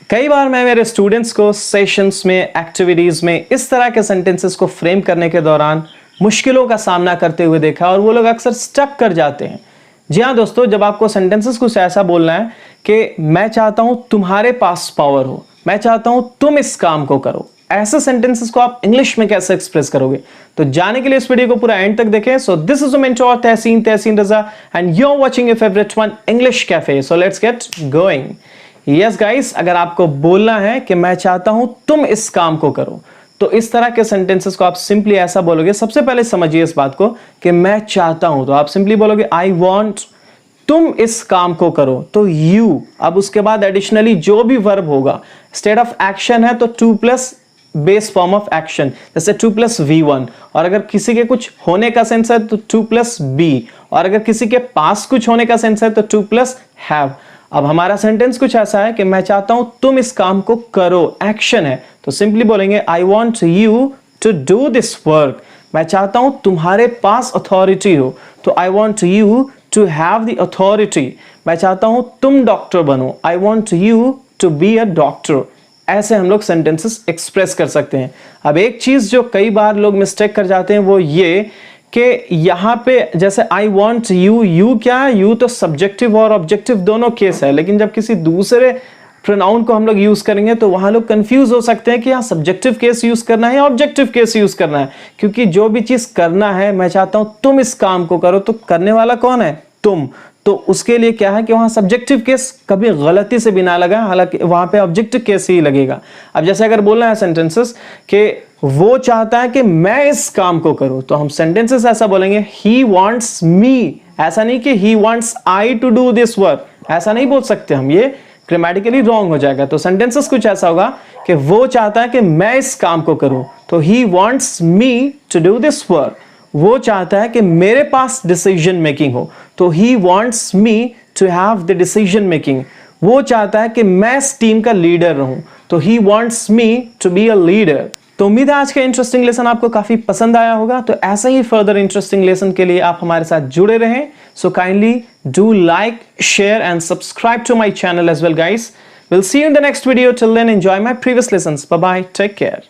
कई बार मैं मेरे स्टूडेंट्स को सेशंस में, एक्टिविटीज में इस तरह के सेंटेंसेस को फ्रेम करने के दौरान मुश्किलों का सामना करते हुए देखा और वो लोग अक्सर स्टक कर जाते हैं। जी हाँ दोस्तों, जब आपको सेंटेंसेस कुछ ऐसा बोलना है कि मैं चाहता हूं तुम्हारे पास पावर हो, मैं चाहता हूं तुम इस काम को करो, ऐसे सेंटेंसेस को आप इंग्लिश में कैसे एक्सप्रेस करोगे? तो जाने के लिए इस वीडियो को पूरा एंड तक देखें। So this is mentor Tahseen Raza and you are watching your favourite one English cafe. So let's get going. Yes guys, अगर आपको बोलना है कि मैं चाहता हूं तुम इस काम को करो, तो इस तरह के सेंटेंसेस को आप सिंपली ऐसा बोलोगे। सबसे पहले समझिए इस बात को कि मैं चाहता हूं, तो आप सिंपली बोलोगे आई वांट, तुम इस काम को करो, तो यू। अब उसके बाद एडिशनली जो भी वर्ब होगा, स्टेट ऑफ एक्शन है तो two plus base form of action, जैसे टू प्लस V1, और अगर किसी के कुछ होने का सेंस है तो टू प्लस बी, और अगर किसी के पास कुछ होने का सेंस है तो टू प्लस हैव। अब हमारा सेंटेंस कुछ ऐसा है कि मैं चाहता हूं तुम इस काम को करो, एक्शन है, तो सिंपली बोलेंगे I want you to do this work. मैं चाहता हूं तुम्हारे पास अथॉरिटी हो, तो I want you to have the authority. मैं चाहता हूं तुम डॉक्टर बनो, I want you to be a doctor. ऐसे हम लोग सेंटेंसेस एक्सप्रेस कर सकते हैं। अब एक चीज जो कई बार लोग मिस्टेक कर जाते हैं वो ये कि यहाँ पे जैसे आई वॉन्ट यू, यू क्या है? यू तो सब्जेक्टिव और ऑब्जेक्टिव दोनों केस है, लेकिन जब किसी दूसरे प्रोनाउन को हम लोग यूज करेंगे तो वहां लोग कंफ्यूज हो सकते हैं कि यहाँ सब्जेक्टिव केस यूज करना है या ऑब्जेक्टिव केस यूज करना है। क्योंकि जो भी चीज करना है, मैं चाहता हूं तुम इस काम को करो, तो करने वाला कौन है? तुम। तो उसके लिए क्या है कि वहां सब्जेक्टिव केस कभी गलती से भी ना लगा, हालांकि वहां पे ऑब्जेक्टिव केस ही लगेगा। अब जैसे अगर बोलना है सेंटेंसेस कि वो चाहता है कि मैं इस काम को करूं, तो हम सेंटेंसेस ऐसा बोलेंगे ही वांट्स मी। ऐसा नहीं कि he wants I to do this work, ऐसा नहीं बोल सकते हम, ये ग्रामेटिकली रॉन्ग हो जाएगा। तो सेंटेंसेस कुछ ऐसा होगा कि वो चाहता है कि मैं इस काम को करूं, तो he wants me to do this work. वो चाहता है कि मेरे पास डिसीजन मेकिंग हो, तो he wants me to have the decision making. वो चाहता है कि मैं इस टीम का लीडर रहूं, तो he wants me to be a leader. तो उम्मीद है आज का इंटरेस्टिंग लेसन आपको काफी पसंद आया होगा। तो ऐसा ही फर्दर इंटरेस्टिंग लेसन के लिए आप हमारे साथ जुड़े रहें। So kindly do like, share and subscribe to my channel as well guys. We'll see you in the next video. Till then, enjoy my previous lessons. Bye bye. Take care.